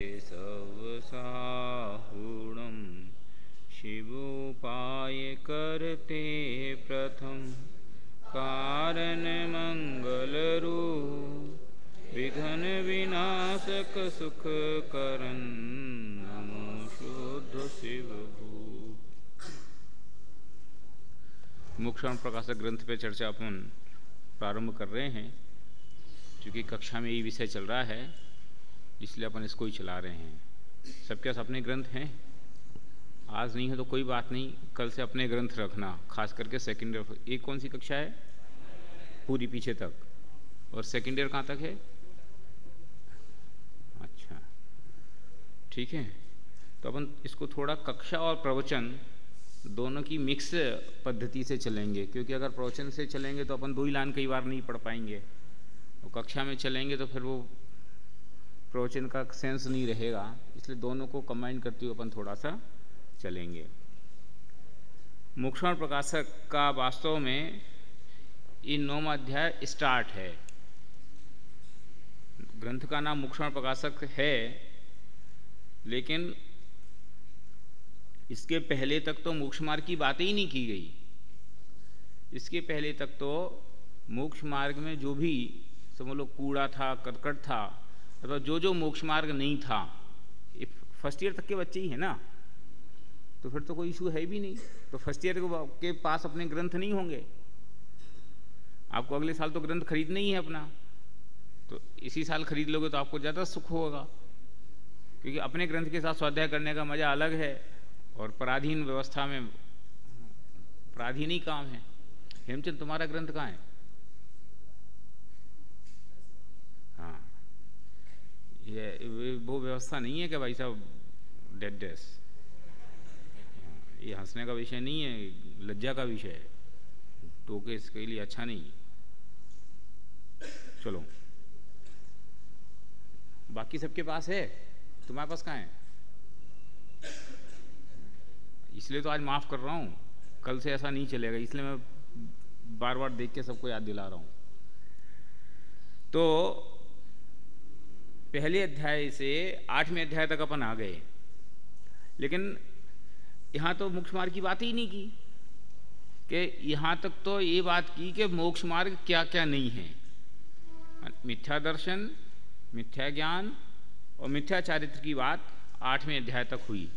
सवसाहूणं शिवोपाय करते प्रथम कारण मंगलरूप विघ्न विनाशक सुख करन नमो शुद्ध शिव मोक्षण प्रकाशक ग्रंथ पे चर्चा अपन प्रारंभ कर रहे हैं। क्योंकि कक्षा में ये विषय चल रहा है इसलिए अपन इसको ही चला रहे हैं। सबके पास अपने ग्रंथ हैं, आज नहीं है तो कोई बात नहीं, कल से अपने ग्रंथ रखना, खास करके सेकेंड ईयर। एक कौन सी कक्षा है? पूरी पीछे तक। और सेकेंड ईयर कहाँ तक है? अच्छा ठीक है, तो अपन इसको थोड़ा कक्षा और प्रवचन दोनों की मिक्स पद्धति से चलेंगे। क्योंकि अगर प्रवचन से चलेंगे तो अपन दो ही लाइन कई बार नहीं पढ़ पाएंगे, और कक्षा में चलेंगे तो फिर वो प्रवचन का सेंस नहीं रहेगा। इसलिए दोनों को कंबाइन करते हुए अपन थोड़ा सा चलेंगे। मोक्षण प्रकाशक का वास्तव में ये 9वां अध्याय स्टार्ट है। ग्रंथ का नाम मोक्षण प्रकाशक है, लेकिन इसके पहले तक तो मोक्ष मार्ग की बातें ही नहीं की गई। इसके पहले तक तो मोक्ष मार्ग में जो भी समझ लो कूड़ा था, करकट था, अथवा जो मोक्ष मार्ग नहीं था, फर्स्ट ईयर तक के बच्चे ही है ना, तो फिर तो कोई इशू है भी नहीं। तो फर्स्ट ईयर के पास अपने ग्रंथ नहीं होंगे। आपको अगले साल तो ग्रंथ खरीदना ही है अपना, तो इसी साल खरीद लोगे तो आपको ज़्यादा सुख होगा। क्योंकि अपने ग्रंथ के साथ स्वाध्याय करने का मज़ा अलग है, और पराधीन व्यवस्था में पराधीन ही काम है। हेमचंद तुम्हारा ग्रंथ कहाँ है? हाँ, ये वो व्यवस्था नहीं है कि भाई साहब डेड डेस, ये हंसने का विषय नहीं है, लज्जा का विषय है, तो के इसके लिए अच्छा नहीं। चलो, बाकी सबके पास है, तुम्हारे पास कहाँ है? इसलिए तो आज माफ़ कर रहा हूँ, कल से ऐसा नहीं चलेगा, इसलिए मैं बार बार देख के सबको याद दिला रहा हूँ। तो पहले अध्याय से 8वें अध्याय तक अपन आ गए, लेकिन यहाँ तो मोक्ष मार्ग की बात ही नहीं की। कि यहाँ तक तो ये बात की कि मोक्ष मार्ग क्या क्या नहीं है। मिथ्या दर्शन, मिथ्या ज्ञान और मिथ्या चारित्र की बात 8वें अध्याय तक हुई।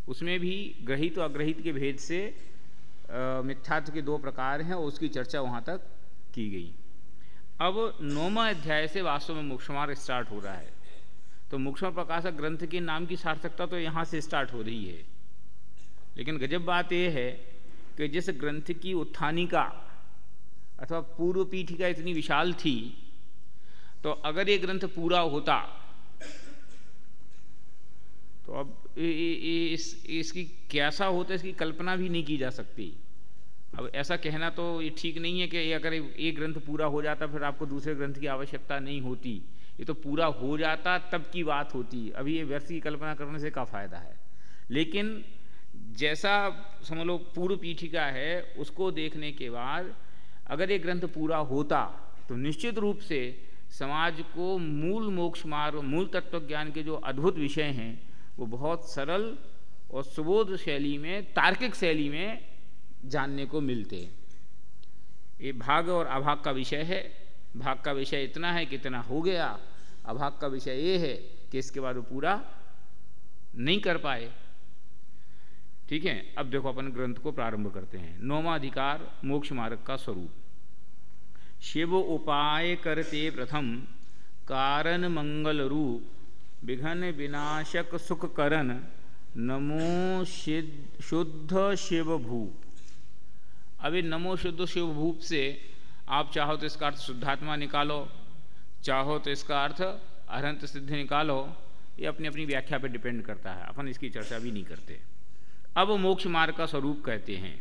उसमें भी ग्रहित और अग्रहित के भेद से मिथ्यात्व के 2 प्रकार हैं, और उसकी चर्चा वहाँ तक की गई। अब 9वां अध्याय से वास्तव में मोक्ष मार्ग स्टार्ट हो रहा है। तो मोक्षण प्रकाशक ग्रंथ के नाम की सार्थकता तो यहाँ से स्टार्ट हो रही है। लेकिन गजब बात यह है कि जिस ग्रंथ की उत्थानिका अथवा पूर्व पीठिका इतनी विशाल थी, तो अगर ये ग्रंथ पूरा होता तो अब इसकी कैसा होता, इसकी कल्पना भी नहीं की जा सकती। अब ऐसा कहना तो ये ठीक नहीं है कि अगर एक ग्रंथ पूरा हो जाता फिर आपको दूसरे ग्रंथ की आवश्यकता नहीं होती। ये तो पूरा हो जाता तब की बात होती। अभी ये व्यर्थ की कल्पना करने से क्या फ़ायदा है। लेकिन जैसा समझ लो पूर्व पीठिका है, उसको देखने के बाद अगर ये ग्रंथ पूरा होता तो निश्चित रूप से समाज को मूल मोक्ष मार्ग, मूल तत्व ज्ञान के जो अद्भुत विषय हैं वो बहुत सरल और सुबोध शैली में, तार्किक शैली में जानने को मिलते। ये भाग और अभाग का विषय है। भाग का विषय इतना है कि इतना हो गया, अभाग का विषय ये है कि इसके बाद वो पूरा नहीं कर पाए। ठीक है, अब देखो अपन ग्रंथ को प्रारंभ करते हैं। 9वां अधिकार मोक्ष मार्ग का स्वरूप। शिव उपाय करते प्रथम कारण मंगल रूप विघ्न विनाशक सुख करन नमो शुद्ध शिव भूप। अभी नमो शुद्ध शिव भूप से आप चाहो तो इसका अर्थ शुद्धात्मा निकालो, चाहो तो इसका अर्थ अरहंत सिद्धि निकालो। ये अपनी अपनी व्याख्या पे डिपेंड करता है, अपन इसकी चर्चा भी नहीं करते। अब मोक्ष मार्ग का स्वरूप कहते हैं।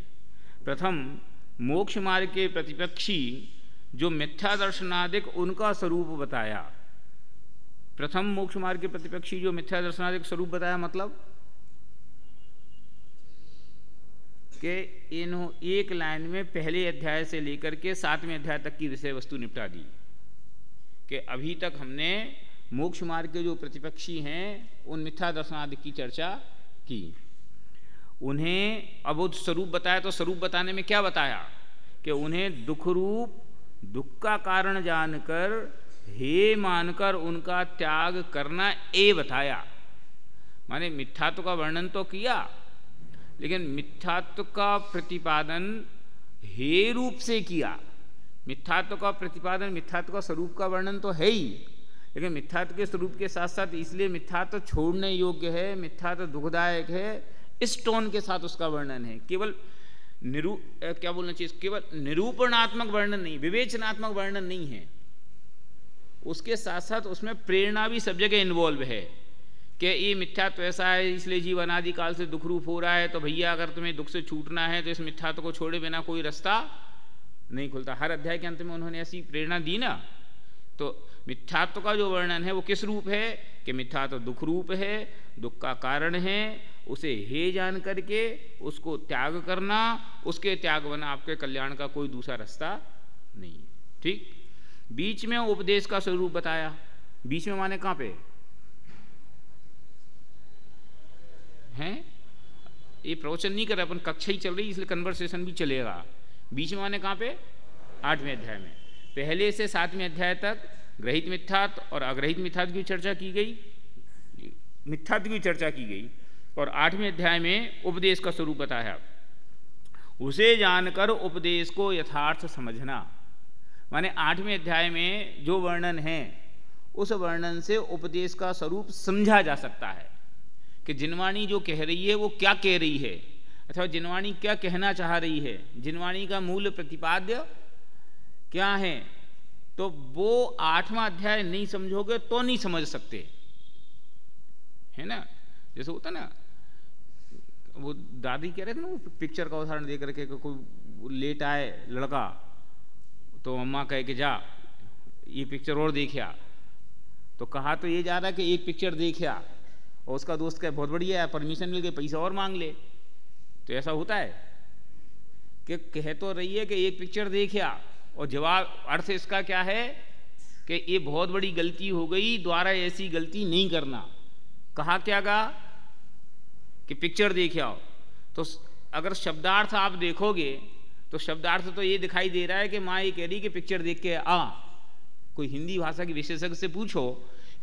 प्रथम मोक्ष मार्ग के प्रतिपक्षी जो मिथ्या दर्शनादिक, उनका स्वरूप बताया। प्रथम मोक्ष मार्ग के प्रतिपक्षी जो मिथ्या दर्शनादिक स्वरूप बताया, मतलब कि इन्हों एक लाइन में पहले अध्याय से लेकर के 7वें अध्याय तक की विषय वस्तु निपटा दी। कि अभी तक हमने मोक्ष मार्ग के जो प्रतिपक्षी हैं उन मिथ्या दर्शनादि की चर्चा की। उन्हें अब वो स्वरूप बताया, तो स्वरूप बताने में क्या बताया कि उन्हें दुख रूप, दुख का कारण जानकर हे मानकर उनका त्याग करना ये बताया। माने मिथ्यात्व का वर्णन तो किया, लेकिन मिथ्यात्व का प्रतिपादन हे रूप से किया। मिथ्यात्व का प्रतिपादन, मिथ्यात्व का स्वरूप का वर्णन तो है ही, लेकिन मिथ्यात्व के स्वरूप के साथ साथ इसलिए मिथ्यात्व छोड़ने योग्य है, मिथ्यात्व दुखदायक है, इस टोन के साथ उसका वर्णन है। केवल क्या बोलना चाहिए, केवल निरूपणात्मक वर्णन नहीं, विवेचनात्मक वर्णन नहीं है, उसके साथ साथ उसमें प्रेरणा भी सब जगह इन्वॉल्व है कि ये मिथ्यात्व ऐसा है इसलिए जीव अनादि काल से दुख रूप हो रहा है, तो भैया अगर तुम्हें दुख से छूटना है तो इस मिथ्यात्व को छोड़े बिना कोई रास्ता नहीं खुलता। हर अध्याय के अंत में उन्होंने ऐसी प्रेरणा दी ना। तो मिथ्यात्व का जो वर्णन है वो किस रूप है कि मिथ्यात्व दुख रूप है, दुख का कारण है, उसे हे जान करके उसको त्याग करना, उसके त्याग बना आपके कल्याण का कोई दूसरा रास्ता नहीं। ठीक, बीच में उपदेश का स्वरूप बताया। बीच में माने कहाँ पे हैं, ये प्रवचन नहीं कर रहा, अपन कक्षा ही चल रही इसलिए कन्वर्सेशन भी चलेगा। बीच में माने कहाँ पे, 8वें अध्याय में। पहले से 7वें अध्याय तक ग्रहित मिथ्यात्व और अग्रहित मिथ्यात्व की चर्चा की गई, मिथ्यात्व की चर्चा की गई, और 8वें अध्याय में उपदेश का स्वरूप बताया। उसे जानकर उपदेश को यथार्थ समझना, माने 8वें अध्याय में जो वर्णन है उस वर्णन से उपदेश का स्वरूप समझा जा सकता है कि जिनवाणी जो कह रही है वो क्या कह रही है, अथवा जिनवाणी क्या कहना चाह रही है, जिनवाणी का मूल प्रतिपाद्य क्या है। तो वो 8वां अध्याय नहीं समझोगे तो नहीं समझ सकते, है ना। जैसे होता ना, वो दादी कह रहे थे ना, वो पिक्चर का उदाहरण दे करके, कोई लेट आए लड़का तो अम्मा कहे कि जा ये पिक्चर और देखिया, तो कहा तो ये जा रहा है कि एक पिक्चर देखिया, और उसका दोस्त कहे बहुत बढ़िया है, परमिशन मिल गई, पैसा और मांग ले। तो ऐसा होता है कि कह तो रही है कि एक पिक्चर देखिया, और जवाब अर्थ इसका क्या है कि ये बहुत बड़ी गलती हो गई, दोबारा ऐसी गलती नहीं करना। कहा क्या गा कि पिक्चर देखे आओ। तो अगर शब्दार्थ आप देखोगे तो शब्दार्थ तो ये दिखाई दे रहा है कि माँ ये कह रही कि पिक्चर देख के आ। कोई हिंदी भाषा के विशेषज्ञ से पूछो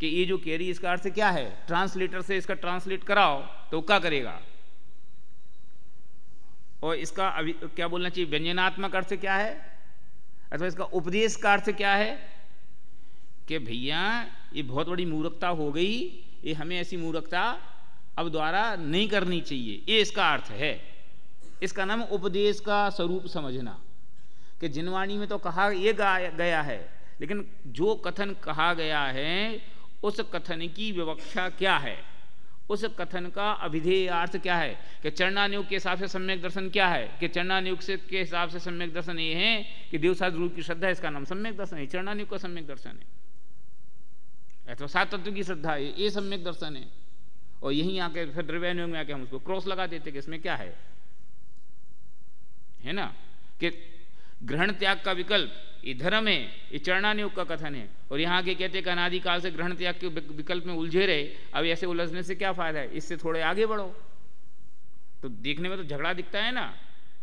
कि ये जो कह रही इसका अर्थ क्या है, ट्रांसलेटर से इसका ट्रांसलेट कराओ तो क्या करेगा, और इसका क्या बोलना चाहिए, व्यंजनात्मक अर्थ क्या है, अथवा इसका उपदेश का अर्थ क्या है कि भैया ये बहुत बड़ी मूर्खता हो गई, ये हमें ऐसी मूर्खता अब दोबारा नहीं करनी चाहिए, ये इसका अर्थ है। इसका नाम उपदेश का स्वरूप समझना कि जिनवाणी में तो कहा यह गया है, लेकिन जो कथन कहा गया है उस कथन की विवक्षा क्या है, उस कथन का अभिधेय अर्थ क्या है, कि चरणानुयोग के हिसाब से सम्यक दर्शन क्या है, कि चरणानुयोग के हिसाब से सम्यक दर्शन ये है कि देवशास्त्र रूप की श्रद्धा, इसका नाम सम्यक दर्शन है, चरणानुयोग का सम्यक दर्शन है, अथवा सात तत्व की श्रद्धा है, ये सम्यक दर्शन है। और यहीं आके फिर द्रव्यानुयोग में आके हम उसको क्रॉस लगा देते कि इसमें क्या है ना, कि ग्रहण त्याग का विकल्प ये धर्म है, ये चरणानुयोग का कथन है, और यहाँ के कहते कि अनादि काल से ग्रहण त्याग के विकल्प में उलझे रहे, अब ऐसे उलझने से क्या फायदा है, इससे थोड़े आगे बढ़ो। तो देखने में तो झगड़ा दिखता है ना,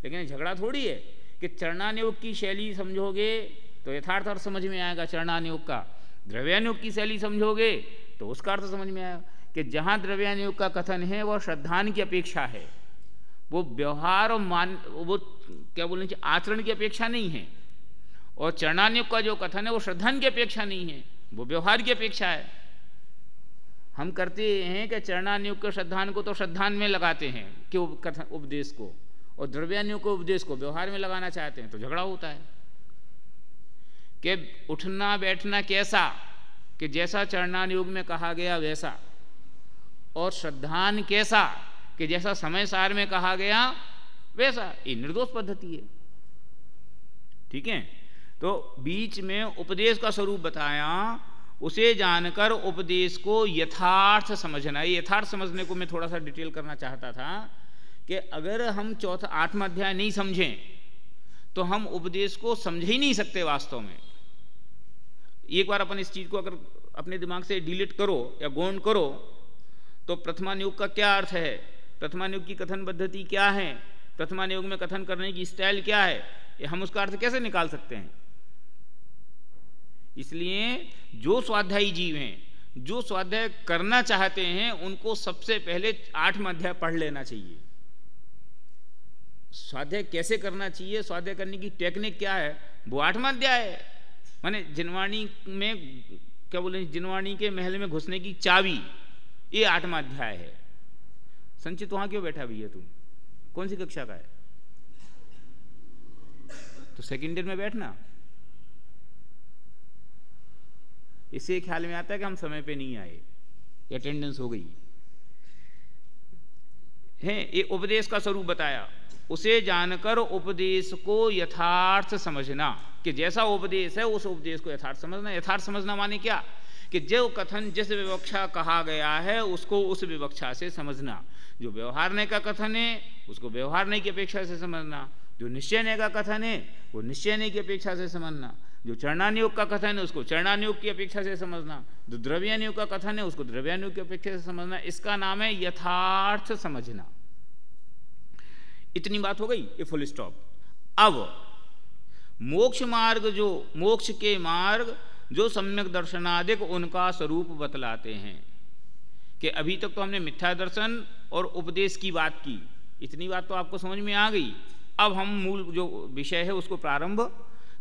लेकिन झगड़ा थोड़ी है कि चरणानुयोग की शैली समझोगे तो यथार्थ अर्थ समझ में आएगा चरणानुयोग का, द्रव्यानुयोग की शैली समझोगे तो उसका अर्थ समझ में आएगा कि जहाँ द्रव्यानुयोग का कथन है वह श्रद्धान की अपेक्षा है, वो व्यवहार और वो क्या बोलना चाहिए आचरण की अपेक्षा नहीं है, और चरणानुयोग का जो कथन है वो श्रद्धान की अपेक्षा नहीं है, वो व्यवहार की अपेक्षा है। हम करते हैं कि चरणानुयोग के श्रद्धान को तो श्रद्धान में लगाते हैं कि कथन उपदेश को, और द्रव्यानुयोग को उपदेश को व्यवहार में लगाना चाहते हैं, तो झगड़ा होता है कि उठना बैठना कैसा, कि जैसा चरणानुयोग में कहा गया वैसा, और श्रद्धान कैसा कि जैसा समय सार में कहा गया वैसा, ये निर्दोष पद्धति है। ठीक है, तो बीच में उपदेश का स्वरूप बताया, उसे जानकर उपदेश को यथार्थ समझना। ये यथार्थ समझने को मैं थोड़ा सा डिटेल करना चाहता था कि अगर हम 8वां अध्याय नहीं समझें तो हम उपदेश को समझ ही नहीं सकते वास्तव में। एक बार अपन इस चीज को अगर अपने दिमाग से डिलीट करो या गौण करो तो प्रथमानुयोग का क्या अर्थ है, प्रथमानुयोग की कथन पद्धति क्या है, प्रथमानुयोग में कथन करने की स्टाइल क्या है, ये हम उसका अर्थ कैसे निकाल सकते हैं। इसलिए जो स्वाध्यायी जीव हैं, जो स्वाध्याय करना चाहते हैं, उनको सबसे पहले 8वां अध्याय पढ़ लेना चाहिए। स्वाध्याय कैसे करना चाहिए, स्वाध्याय करने की टेक्निक क्या है, वो 8वां अध्याय है। माने जिनवाणी में क्या बोले, जिनवाणी के महल में घुसने की चाबी, ये 8वां अध्याय है। संचित वहां क्यों बैठा भैया, तुम कौन सी कक्षा का है? तो सेकेंड ईयर में बैठना। इससे ख्याल में आता है कि हम समय पे नहीं आए, अटेंडेंस हो गई है। ये उपदेश का स्वरूप बताया, उसे जानकर उपदेश को यथार्थ समझना, कि जैसा उपदेश है उस उपदेश को यथार्थ समझना। यथार्थ समझना माने क्या, कि जो कथन जिस विवक्षा कहा गया है उसको उस विवक्षा से समझना। जो व्यवहारने का कथन है उसको व्यवहारने की अपेक्षा से समझना, जो निश्चयने का कथन है वो निश्चयने की अपेक्षा से समझना, जो चरणानुयोग का कथन है उसको चरणानुयोग की अपेक्षा से समझना, जो द्रव्यानुयोग का कथन है उसको द्रव्यानुयोग की अपेक्षा से समझना। इसका नाम है यथार्थ समझना। इतनी बात हो गई, ये फुल स्टॉप। अब मोक्ष मार्ग, जो मोक्ष के मार्ग जो सम्यक दर्शनादिक उनका स्वरूप बतलाते हैं, कि अभी तक तो हमने मिथ्या दर्शन और उपदेश की बात की, इतनी बात तो आपको समझ में आ गई। अब हम मूल जो विषय है उसको प्रारंभ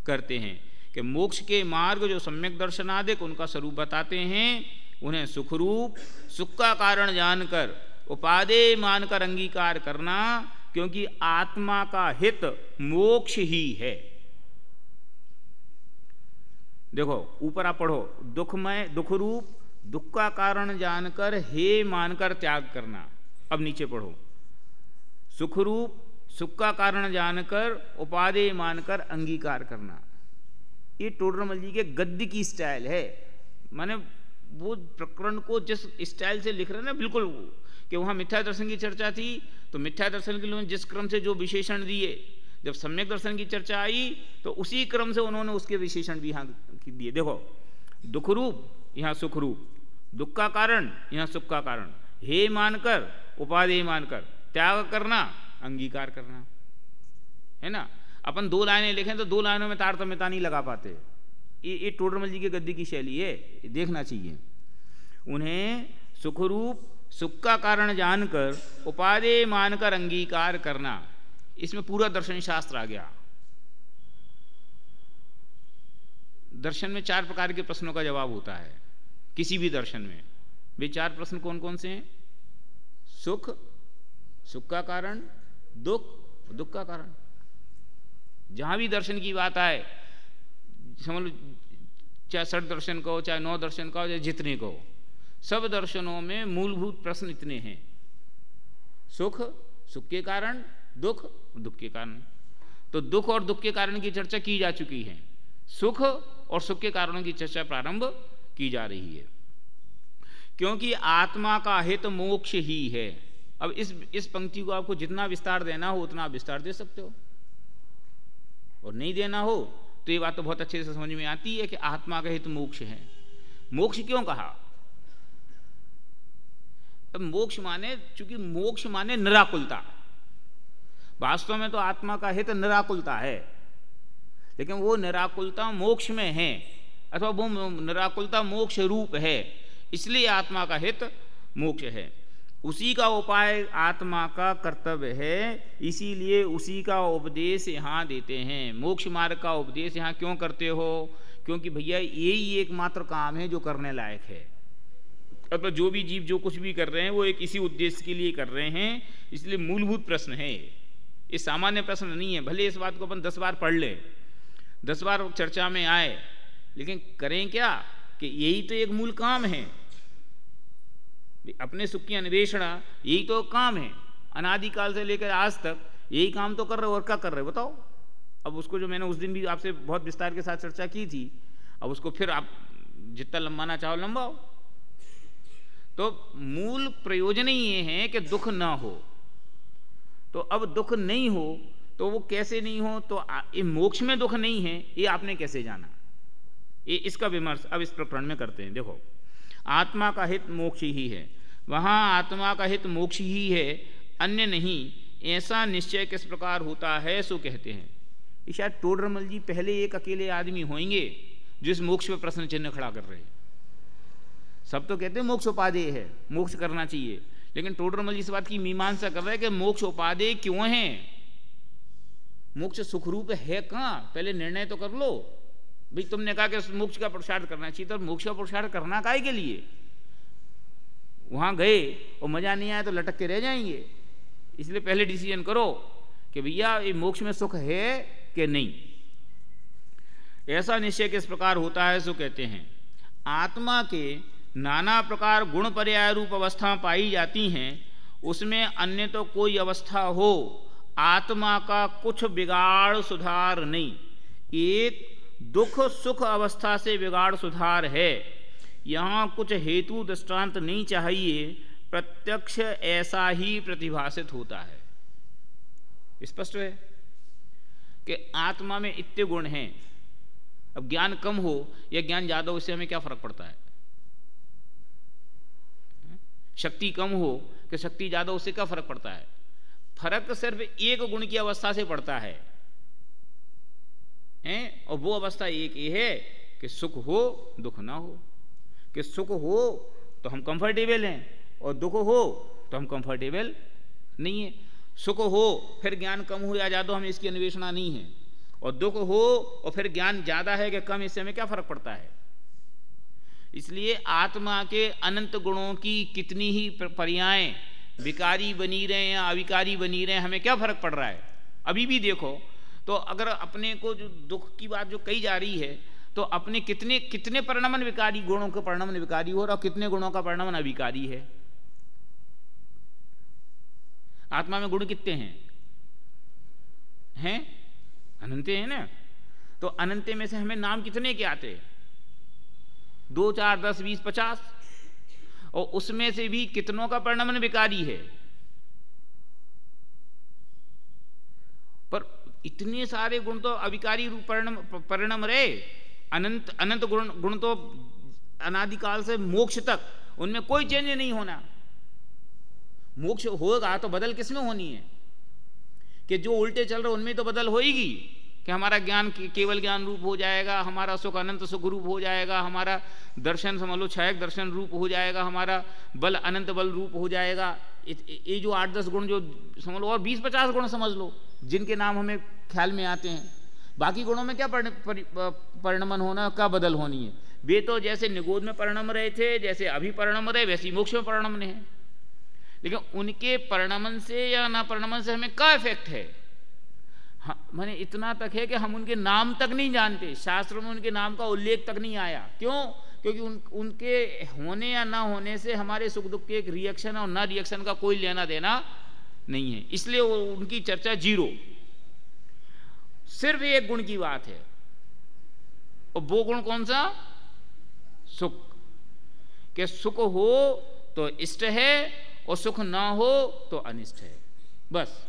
करते हैं, कि मोक्ष के मार्ग जो सम्यक दर्शनादिक उनका स्वरूप बताते हैं, उन्हें सुखरूप, सुख का कारण जानकर उपादेय मानकर अंगीकार करना, क्योंकि आत्मा का हित मोक्ष ही है। देखो ऊपर आप पढ़ो, दुखमय, दुख रूप, दुख का कारण जानकर हे मानकर त्याग करना। अब नीचे पढ़ो, सुख रूप, सुख का कारण जानकर उपादेय मानकर अंगीकार करना। ये टोडरमल जी के गद्य की स्टाइल है। माने वो प्रकरण को जिस स्टाइल से लिख रहे हैं ना, बिल्कुल कि वहाँ मिथ्या दर्शन की चर्चा थी तो मिथ्या दर्शन के लिए जिस क्रम से जो विशेषण दिए, जब सम्यक दर्शन की चर्चा आई तो उसी क्रम से उन्होंने उसके विशेषण भी यहाँ दिए। देखो, दुख रूप यहाँ सुख रूप, दुख का कारण यहाँ सुख का कारण, हे मानकर उपादेय मानकर, त्याग करना अंगीकार करना, है ना। अपन 2 लाइनें लिखें तो 2 लाइनों में तारतम्यता नहीं लगा पाते। ये टोडरमल जी के गद्य की शैली है, देखना चाहिए। उन्हें सुखरूप, सुख का कारण जानकर उपादेय मानकर अंगीकार करना, इसमें पूरा दर्शन शास्त्र आ गया। दर्शन में 4 प्रकार के प्रश्नों का जवाब होता है, किसी भी दर्शन में। वे 4 प्रश्न कौन कौन से हैं? सुख, सुख का कारण, दुख, दुख का कारण। जहां भी दर्शन की बात आए, समझ लो चाहे 6 दर्शन कहो, चाहे 9 दर्शन कहो, चाहे जितने कहो, सब दर्शनों में मूलभूत प्रश्न इतने हैं, सुख, सुख के कारण, दुख, दुख के कारण। तो दुख और दुख के कारण की चर्चा की जा चुकी है, सुख और सुख के कारणों की चर्चा प्रारंभ की जा रही है, क्योंकि आत्मा का हित मोक्ष ही है। अब इस पंक्ति को आपको जितना विस्तार देना हो उतना आप विस्तार दे सकते हो, और नहीं देना हो तो ये बात तो बहुत अच्छे से समझ में आती है कि आत्मा का हित मोक्ष है। मोक्ष क्यों कहा? अब मोक्ष माने, चूंकि मोक्ष माने निराकुलता, वास्तव में तो आत्मा का हित निराकुलता है, लेकिन वो निराकुलता मोक्ष में है, अथवा वो निराकुलता मोक्ष रूप है, इसलिए आत्मा का हित मोक्ष है। उसी का उपाय आत्मा का कर्तव्य है, इसीलिए उसी का उपदेश यहाँ देते हैं। मोक्ष मार्ग का उपदेश यहाँ क्यों करते हो? क्योंकि भैया यही एकमात्र काम है जो करने लायक है। अब जो भी जीव जो कुछ भी कर रहे हैं वो एक इसी उद्देश्य के लिए कर रहे हैं, इसलिए मूलभूत प्रश्न है, ये सामान्य प्रश्न नहीं है। भले इस बात को अपन 10 बार पढ़ ले, 10 बार चर्चा में आए, लेकिन करें क्या कि यही तो एक मूल काम है, अपने सुख की अन्वेषणा, यही तो काम है। अनादिकाल से लेकर आज तक यही काम तो कर रहे हो, और क्या कर रहे हो बताओ। अब उसको जो मैंने उस दिन भी आपसे बहुत विस्तार के साथ चर्चा की थी, अब उसको फिर आप जितना लंबाना चाहो लंबाओ। तो मूल प्रयोजन ही ये है कि दुख ना हो। तो अब दुख नहीं हो तो वो कैसे नहीं हो? तो ये मोक्ष में दुख नहीं है, ये आपने कैसे जाना? इसका विमर्श अब इस प्रकरण में करते हैं। देखो, आत्मा का हित मोक्ष ही है, वहाँ आत्मा का हित मोक्ष ही है, अन्य नहीं, ऐसा निश्चय किस प्रकार होता है सो कहते हैं। ये शायद टोडरमल जी पहले एक अकेले आदमी होंगे जिस मोक्ष पे प्रश्न चिन्ह खड़ा कर रहे हैं। सब तो कहते हैं मोक्ष उपादेय है, मोक्ष करना चाहिए, लेकिन टोडरमल जी इस बात की मीमांसा कर रहे हैं कि मोक्ष उपादेय क्यों है, मोक्ष सुखरूप है कहाँ, पहले निर्णय तो कर लो। भाई तुमने कहा कि मोक्ष का पुरुषार्थ करना चाहिए, तो मोक्ष का पुरुषार्थ करना काहे के लिए? वहाँ गए और मजा नहीं आया तो लटक के रह जाएंगे। इसलिए पहले डिसीजन करो कि भैया ये मोक्ष में सुख है कि नहीं। ऐसा निश्चय किस प्रकार होता है सो कहते हैं। आत्मा के नाना प्रकार गुण पर्याय रूप अवस्था पाई जाती हैं, उसमें अन्य तो कोई अवस्था हो, आत्मा का कुछ बिगाड़ सुधार नहीं। एक दुख सुख अवस्था से बिगाड़ सुधार है, यहाँ कुछ हेतु दृष्टांत नहीं चाहिए, प्रत्यक्ष ऐसा ही प्रतिभासित होता है। स्पष्ट है कि आत्मा में इतने गुण हैं। अब ज्ञान कम हो या ज्ञान ज्यादा हो, इससे हमें क्या फर्क पड़ता है? शक्ति कम हो कि शक्ति ज्यादा, उससे क्या फर्क पड़ता है? फर्क सिर्फ एक गुण की अवस्था से पड़ता है, और वो अवस्था एक ही है कि सुख हो दुख ना हो। कि सुख हो तो हम कंफर्टेबल हैं और दुख हो तो हम कंफर्टेबल नहीं है। सुख हो फिर ज्ञान कम हो या ज़्यादा, हमें इसकी अन्वेषणा नहीं है, और दुख हो और फिर ज्ञान ज़्यादा है कि कम, इससे हमें क्या फर्क पड़ता है? इसलिए आत्मा के अनंत गुणों की कितनी ही पर्यायें विकारी बनी रहे या अविकारी बनी रहे, हमें क्या फर्क पड़ रहा है? अभी भी देखो तो अगर अपने को जो दुख की बात जो कही जा रही है, तो अपने कितने कितने परिणमन विकारी गुणों के परिणमन विकारी हो रहा, और कितने गुणों का परिणमन अविकारी है। आत्मा में गुण कितने हैं? अनंत है ना। तो अनंत में से हमें नाम कितने के आते? 2 4 10 20 50, और उसमें से भी कितनों का परिणमन विकारी है। पर इतने सारे गुण तो अविकारी रूप परिणम रहे। अनंत अनंत गुण तो अनादिकाल से मोक्ष तक उनमें कोई चेंज नहीं होना। मोक्ष होगा तो बदल किसमें होनी है? कि जो उल्टे चल रहे उनमें तो बदल होगी, कि हमारा ज्ञान केवल ज्ञान रूप हो जाएगा, हमारा सुख अनंत सुख रूप हो जाएगा, हमारा दर्शन समझ लो क्षयक दर्शन रूप हो जाएगा, हमारा बल अनंत बल रूप हो जाएगा। ये जो 8-10 गुण जो समझ लो, और 20-50 गुण समझ लो जिनके नाम हमें ख्याल में आते हैं, बाकी गुणों में क्या परिणमन होना, क्या बदल होनी है? वे तो जैसे निगोद में परिणम रहे थे, जैसे अभी परिणम रहे, वैसे ही मोक्ष में परिणमन है। लेकिन उनके परिणमन से या ना परिणमन से हमें क्या इफेक्ट है? माने इतना तक है कि हम उनके नाम तक नहीं जानते, शास्त्र में उनके नाम का उल्लेख तक नहीं आया। क्यों? क्योंकि उनके होने या ना होने से हमारे सुख दुख के एक रिएक्शन और ना रिएक्शन का कोई लेना देना नहीं है, इसलिए उनकी चर्चा जीरो। सिर्फ एक गुण की बात है, और वो गुण कौन सा? सुख। कि सुख हो तो इष्ट है और सुख ना हो तो अनिष्ट है। बस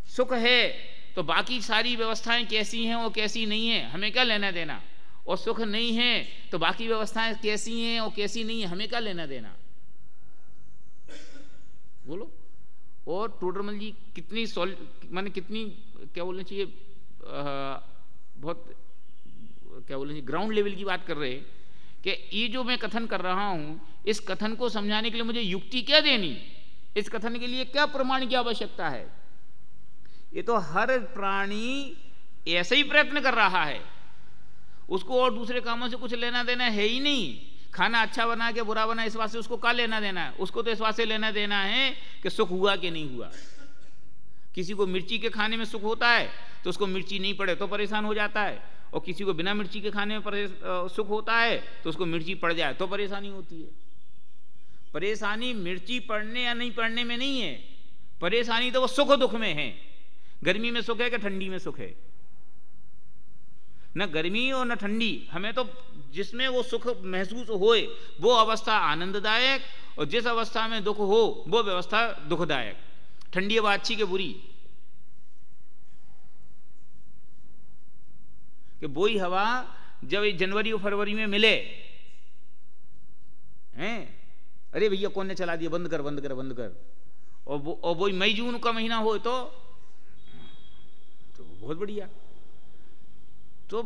सुख है तो बाकी सारी व्यवस्थाएं कैसी हैं और कैसी नहीं है हमें क्या लेना देना, और सुख नहीं है तो बाकी व्यवस्थाएं कैसी हैं और कैसी नहीं है हमें क्या लेना देना? बोलो। और टोडरमल जी कितनी माने कितनी क्या बोलना चाहिए, बहुत क्या बोलना चाहिए, ग्राउंड लेवल की बात कर रहे हैं कि ये जो मैं कथन कर रहा हूं, इस कथन को समझाने के लिए मुझे युक्ति क्या देनी, इस कथन के लिए क्या प्रमाण की आवश्यकता है? ये तो हर प्राणी ऐसे ही प्रयत्न कर रहा है, उसको और दूसरे कामों से कुछ लेना देना है ही नहीं। खाना अच्छा बना के बुरा बना, इस बात से उसको क्या लेना देना है? उसको तो इस बात से लेना देना है कि सुख हुआ कि नहीं हुआ। किसी को मिर्ची के खाने में सुख होता है तो उसको मिर्ची नहीं पड़े तो परेशान हो जाता है, और किसी को बिना मिर्ची के खाने में सुख होता है तो उसको मिर्ची पड़ जाए तो परेशानी होती है। परेशानी मिर्ची पड़ने या नहीं पड़ने में नहीं है, परेशानी तो वो सुख दुख में है। गर्मी में सुख है कि ठंडी में सुख है? न गर्मी और न ठंडी, हमें तो जिसमें वो सुख महसूस होए वो अवस्था आनंददायक, और जिस अवस्था में दुख हो वो व्यवस्था दुखदायक। ठंडी हवा अच्छी के बुरी? कि वही हवा जब ये जनवरी और फरवरी में मिले हैं, अरे भैया कौन ने चला दिया, बंद कर बंद कर बंद कर, और वो मई जून का महीना हो तो बहुत बढ़िया। तो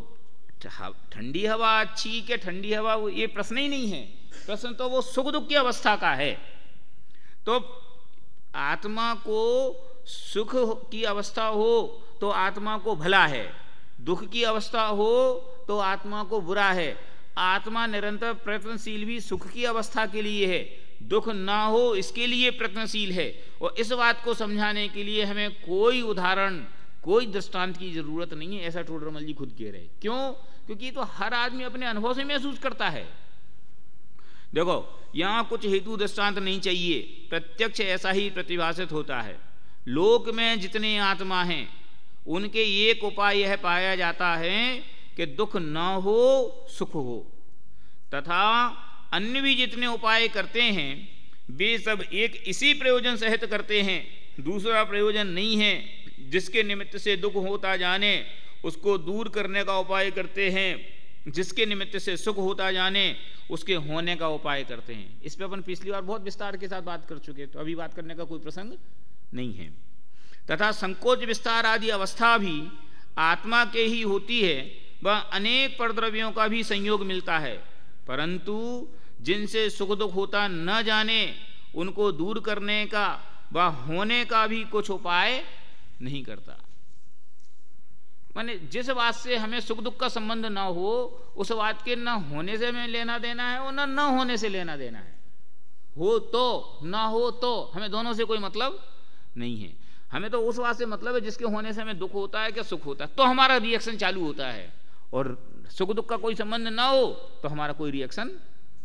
ठंडी हवा अच्छी कि ठंडी हवा, ये प्रश्न ही नहीं है। प्रश्न तो वो सुख दुख की अवस्था का है। तो आत्मा को सुख की अवस्था हो तो आत्मा को भला है, दुख की अवस्था हो तो आत्मा को बुरा है। आत्मा निरंतर प्रयत्नशील भी सुख की अवस्था के लिए है, दुख ना हो इसके लिए प्रयत्नशील है। और इस बात को समझाने के लिए हमें कोई उदाहरण, कोई दृष्टांत की जरूरत नहीं है, ऐसा टोडरमल जी खुद कह रहे। क्यों? क्योंकि तो हर आदमी अपने अनुभव से महसूस करता है। देखो यहां कुछ हेतु दृष्टांत नहीं चाहिए, प्रत्यक्ष ऐसा ही प्रतिभासित होता है। लोक में जितने आत्मा हैं उनके एक उपाय यह पाया जाता है कि दुख न हो सुख हो, तथा अन्य भी जितने उपाय करते हैं वे सब एक इसी प्रयोजन सहित करते हैं, दूसरा प्रयोजन नहीं है। जिसके निमित्त से दुख होता जाने उसको दूर करने का उपाय करते हैं, जिसके निमित्त से सुख होता जाने उसके होने का उपाय करते हैं। इस पे अपन पिछली बार बहुत विस्तार के साथ बात कर चुके, तो अभी बात करने का कोई प्रसंग नहीं है। तथा संकोच विस्तार आदि अवस्था भी आत्मा के ही होती है, वह अनेक परद्रव्यों का भी संयोग मिलता है, परंतु जिनसे सुख दुख होता न जाने उनको दूर करने का व होने का भी कुछ उपाय नहीं करता। माने जिस बात से हमें सुख दुख का संबंध ना हो उस बात के न होने से हमें लेना देना है और न होने से लेना देना है। हो तो ना हो तो हमें दोनों से कोई मतलब नहीं है। हमें तो उस बात से मतलब है जिसके होने से हमें दुख होता है कि सुख होता है, तो हमारा रिएक्शन चालू होता है, और सुख दुख का कोई संबंध ना हो तो हमारा कोई रिएक्शन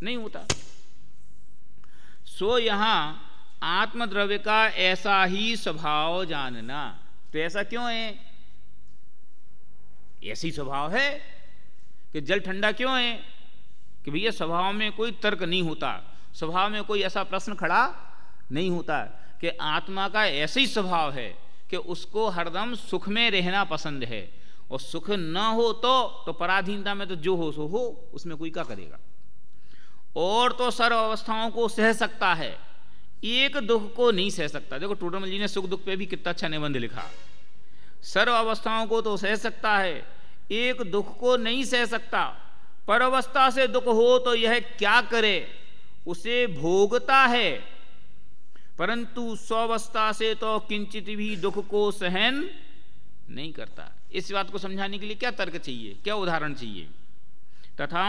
नहीं होता। सो यहां आत्मद्रव्य का ऐसा ही स्वभाव जानना। तो ऐसा क्यों है? ऐसी स्वभाव है कि जल ठंडा क्यों है? कि भैया स्वभाव में कोई तर्क नहीं होता, स्वभाव में कोई ऐसा प्रश्न खड़ा नहीं होता कि आत्मा का ऐसा ही स्वभाव है कि उसको हरदम सुख में रहना पसंद है, और सुख न हो तो पराधीनता में तो जो हो सो हो, उसमें कोई क्या करेगा। और तो सर्व अवस्थाओं को सह सकता है, एक दुख को नहीं सह सकता। देखो टोडरमल जी ने सुख दुख पे भी कितना अच्छा निबंध लिखा। सर्व अवस्थाओं को तो सह सकता है, एक दुख को नहीं सह सकता। पर अवस्था से दुख हो तो यह क्या करे, उसे भोगता है, परंतु स्वावस्था से तो किंचित भी दुख को सहन नहीं करता। इस बात को समझाने के लिए क्या तर्क चाहिए, क्या उदाहरण चाहिए। तथा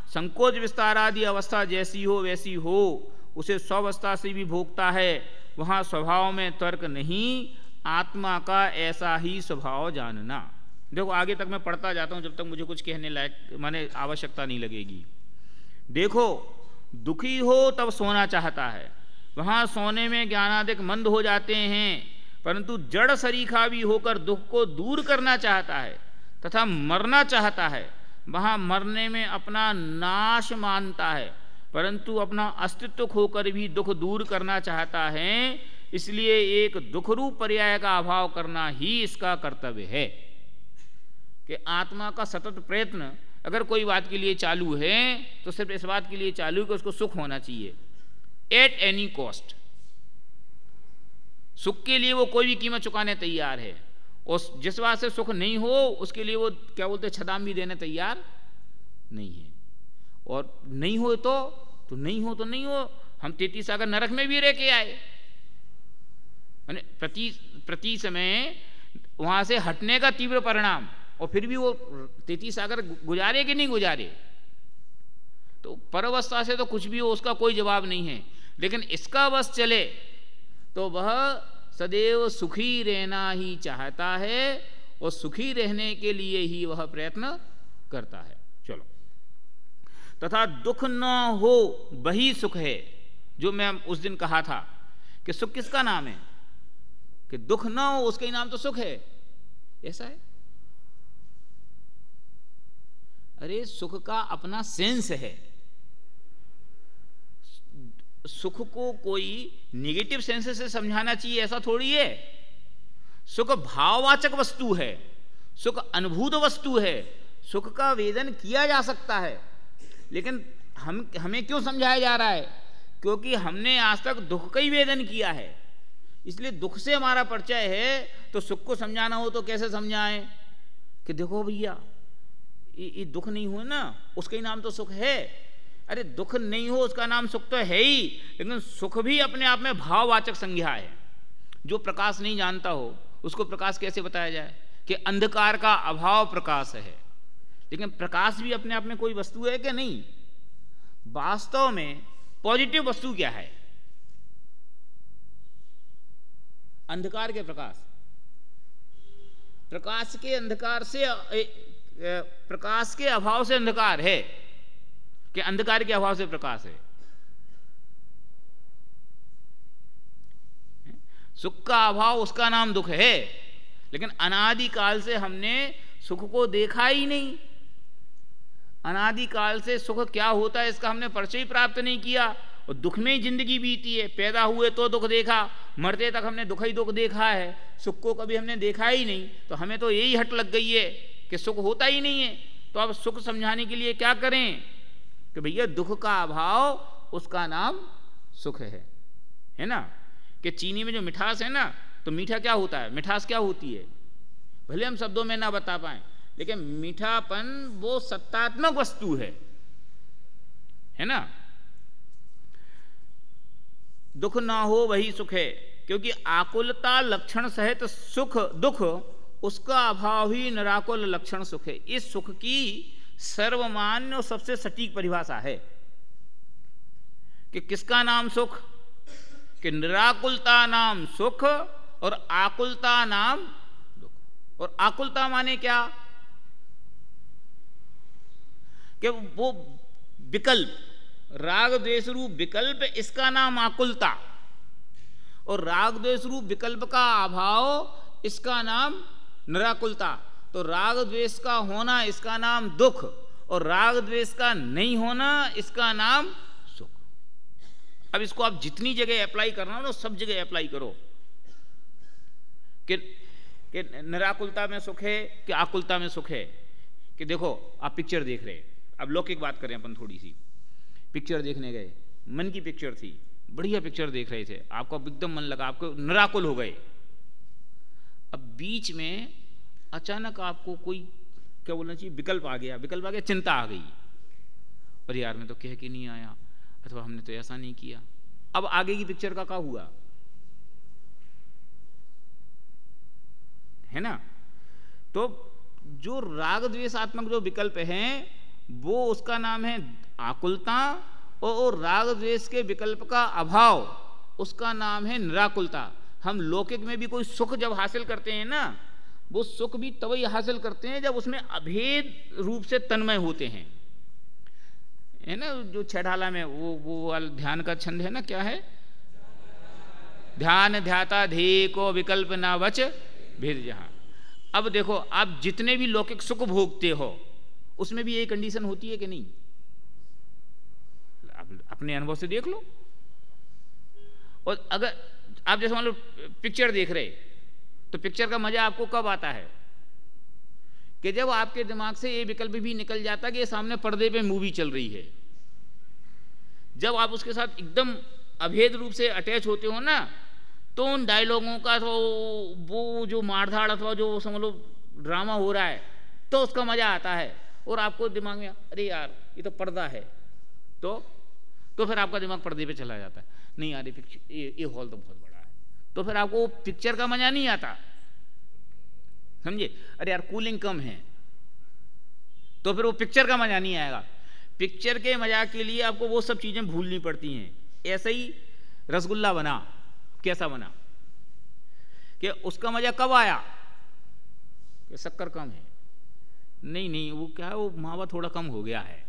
संकोच विस्तार आदि अवस्था जैसी हो वैसी हो उसे स्वावस्था से भी भोगता है, वहां स्वभाव में तर्क नहीं, आत्मा का ऐसा ही स्वभाव जानना। देखो आगे तक मैं पढ़ता जाता हूं जब तक मुझे कुछ कहने लायक माने आवश्यकता नहीं लगेगी। देखो दुखी हो तब सोना चाहता है, वहां सोने में ज्ञानादिक मंद हो जाते हैं, परंतु जड़ सरीखा भी होकर दुख को दूर करना चाहता है तथा मरना चाहता है, वहां मरने में अपना नाश मानता है, परंतु अपना अस्तित्व खोकर भी दुख दूर करना चाहता है। इसलिए एक दुख रूप पर्याय का अभाव करना ही इसका कर्तव्य है। कि आत्मा का सतत प्रयत्न अगर कोई बात के लिए चालू है तो सिर्फ इस बात के लिए चालू कि उसको सुख होना चाहिए एट एनी कॉस्ट। सुख के लिए वो कोई भी कीमत चुकाने तैयार है, और जिस बात से सुख नहीं हो उसके लिए वो क्या बोलते छदाम भी देने तैयार नहीं है। और नहीं हो तो नहीं हो तो नहीं हो। हम 33 सागर नरक में भी रह के आए, प्रति समय वहां से हटने का तीव्र परिणाम, और फिर भी वो 33 सागर गुजारे कि नहीं गुजारे। तो परअवस्था से तो कुछ भी हो उसका कोई जवाब नहीं है, लेकिन इसका बस चले तो वह सदैव सुखी रहना ही चाहता है, और सुखी रहने के लिए ही वह प्रयत्न करता है। चलो, तथा दुख न हो वही सुख है, जो मैं उस दिन कहा था कि सुख किसका नाम है, कि दुख न हो उसका ही नाम तो सुख है। ऐसा है? अरे सुख का अपना सेंस है। सुख को कोई नेगेटिव सेंस से समझाना चाहिए ऐसा थोड़ी है। सुख भाववाचक वस्तु है, सुख अनुभूत वस्तु है, सुख का वेदन किया जा सकता है, लेकिन हमें क्यों समझाया जा रहा है? क्योंकि हमने आज तक दुख का ही वेदन किया है, इसलिए दुख से हमारा परिचय है। तो सुख को समझाना हो तो कैसे समझाएं कि देखो भैया ये दुख नहीं हो ना, उसका ही नाम तो सुख है। अरे दुख नहीं हो उसका नाम सुख तो है ही, लेकिन सुख भी अपने आप में भाववाचक संज्ञा है। जो प्रकाश नहीं जानता हो उसको प्रकाश कैसे बताया जाए कि अंधकार का अभाव प्रकाश है, लेकिन प्रकाश भी अपने आप में कोई वस्तु है कि नहीं? वास्तव में पॉजिटिव वस्तु क्या है? अंधकार के प्रकाश, प्रकाश के अंधकार से, प्रकाश के अभाव से अंधकार है कि अंधकार के अभाव से प्रकाश है? सुख का अभाव उसका नाम दुख है, लेकिन अनादिकाल से हमने सुख को देखा ही नहीं। अनादिकाल से सुख क्या होता है इसका हमने परिचय प्राप्त नहीं किया, और दुख में ही जिंदगी बीती है। पैदा हुए तो दुख देखा, मरते तक हमने दुख ही दुख देखा है, सुख को कभी हमने देखा ही नहीं। तो हमें तो यही हट लग गई है कि सुख होता ही नहीं है। तो अब सुख समझाने के लिए क्या करें कि भैया दुख का अभाव उसका नाम सुख है ना? कि चीनी में जो मिठास है ना, तो मीठा क्या होता है, मिठास क्या होती है, भले हम शब्दों में ना बता पाए, लेकिन मीठापन वो सत्तात्मक वस्तु है ना? दुख ना हो वही सुख है, क्योंकि आकुलता लक्षण सहित सुख दुख उसका अभाव ही निराकुल लक्षण सुख है। इस सुख की सर्वमान्य और सबसे सटीक परिभाषा है कि किसका नाम सुख, कि निराकुलता नाम सुख और आकुलता नाम दुख। और आकुलता माने क्या? कि वो विकल्प, राग द्वेष रूप विकल्प, इसका नाम आकुलता, और राग द्वेष रूप विकल्प का अभाव इसका नाम निराकुलता। तो राग द्वेष का होना इसका नाम दुख, और राग द्वेष का नहीं होना इसका नाम सुख। अब इसको आप जितनी जगह अप्लाई करना हो, सब जगह अप्लाई करो कि निराकुलता में सुख है कि आकुलता में सुख है। कि देखो आप पिक्चर देख रहे, अब लौकिक बात करें अपन, थोड़ी सी पिक्चर देखने गए, मन की पिक्चर थी, बढ़िया पिक्चर देख रहे थे, आपको एकदम मन लगा, आपको निराकुल हो गए। अब बीच में अचानक आपको कोई, क्या बोलना चाहिए, विकल्प आ गया, चिंता आ गई, और यार मैं तो कह के नहीं आया, अथवा हमने तो ऐसा नहीं किया। अब आगे की पिक्चर का क्या हुआ, है ना? तो जो राग द्वेषात्मक जो विकल्प हैं वो उसका नाम है आकुलता, और राग द्वेष के विकल्प का अभाव उसका नाम है निराकुलता। हम लौकिक में भी कोई सुख जब हासिल करते हैं ना, वो सुख भी तभी हासिल करते हैं जब उसमें अभेद रूप से तन्मय होते हैं, है ना? जो छठाला में वो ध्यान का छंद है ना, क्या है? ध्यान ध्याता ध्येय को विकल्प ना वच भेद जहां। अब देखो आप जितने भी लौकिक सुख भोगते हो उसमें भी ये कंडीशन होती है कि नहीं? अपने अनुभव से देख लो। और अगर आप जैसे मान लो पिक्चर देख रहे, तो पिक्चर का मजा आपको कब आता है? कि जब आपके दिमाग से ये विकल्प भी निकल जाता है कि ये सामने पर्दे पे मूवी चल रही है। जब आप उसके साथ एकदम अभेद रूप से अटैच होते हो ना, तो उन डायलॉगों का तो वो जो मारधाड़ अथवा जो समझ लो ड्रामा हो रहा है, तो उसका मजा आता है। और आपको दिमाग में अरे यार ये तो पर्दा है, तो फिर आपका दिमाग पर्दे पे चला जाता है, नहीं यार ये हॉल तो बहुत बड़ा है, तो फिर आपको पिक्चर का मजा नहीं आता, समझे? अरे यार कूलिंग कम है, तो फिर वो पिक्चर का मजा नहीं आएगा। पिक्चर के मजा के लिए आपको वो सब चीजें भूलनी पड़ती हैं। ऐसे ही रसगुल्ला बना, कैसा बना? कि उसका मजा कब आया? कि शक्कर कम है, नहीं वो क्या है, वो मावा थोड़ा कम हो गया है।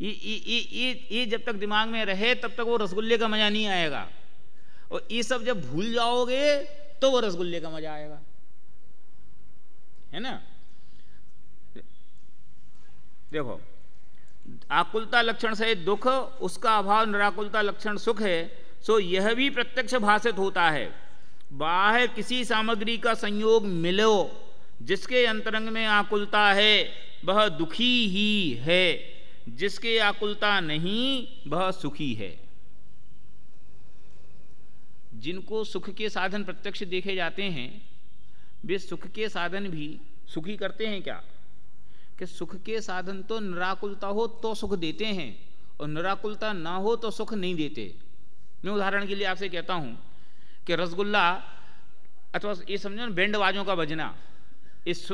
ये जब तक दिमाग में रहे तब तक वो रसगुल्ले का मजा नहीं आएगा, और ये सब जब भूल जाओगे तो वो रसगुल्ले का मजा आएगा, है ना? देखो आकुलता लक्षण से दुख, उसका अभाव निराकुलता लक्षण सुख है, सो यह भी प्रत्यक्ष भाषित होता है। बाहर किसी सामग्री का संयोग मिलो जिसके अंतरंग में आकुलता है, वह दुखी ही है, जिसके आकुलता नहीं वह सुखी है। जिनको सुख के साधन प्रत्यक्ष देखे जाते हैं वे सुख के साधन भी सुखी करते हैं क्या? कि सुख के साधन तो निराकुलता हो तो सुख देते हैं और निराकुलता ना हो तो सुख नहीं देते। मैं उदाहरण के लिए आपसे कहता हूं कि रसगुल्ला अथवा ये समझो ना बैंड बाजों का बजना, इस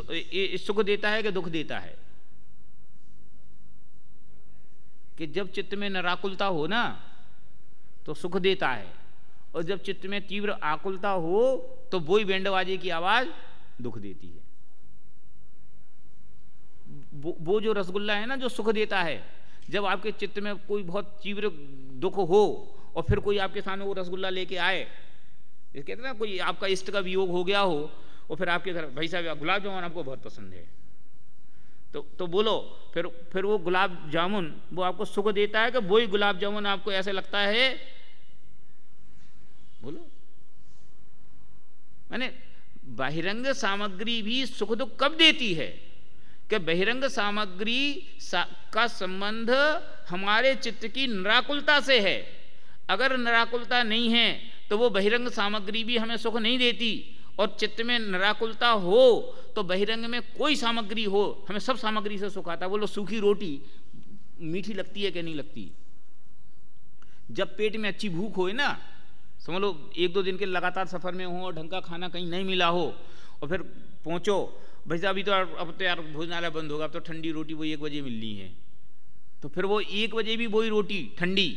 सुख देता है कि दुख देता है? कि जब चित्त में निराकुलता हो ना तो सुख देता है, और जब चित्त में तीव्र आकुलता हो तो वही बैंड बाजे की आवाज दुख देती है। वो जो रसगुल्ला है ना जो सुख देता है, जब आपके चित्त में कोई बहुत तीव्र दुख हो और फिर कोई आपके सामने वो रसगुल्ला लेके आए, ये कहते हैं ना कोई आपका इष्ट का वियोग हो गया हो और फिर आपके घर भाई साहब गुलाब जामुन आपको बहुत पसंद है, तो बोलो फिर वो गुलाब जामुन वो आपको सुख देता है कि वही गुलाब जामुन आपको ऐसे लगता है? बोलो। माने बहिरंग सामग्री भी सुख दुख कब देती है? कि बहिरंग सामग्री का संबंध हमारे चित्त की निराकुलता से है। अगर निराकुलता नहीं है तो वो बहिरंग सामग्री भी हमें सुख नहीं देती, और चित्त में निराकुलता हो तो बहिरंग में कोई सामग्री हो हमें सब सामग्री से सुख आता है। बोलो सूखी रोटी मीठी लगती है कि नहीं लगती? जब पेट में अच्छी भूख होए ना, समझ लो 1-2 दिन के लगातार सफर में हो, ढंग का खाना कहीं नहीं मिला हो और फिर पहुंचो, भाई साहब अभी तो अब तो यार भोजनालय बंद होगा, अब तो ठंडी रोटी वो 1 बजे मिलनी है, तो फिर वो 1 बजे भी वही रोटी ठंडी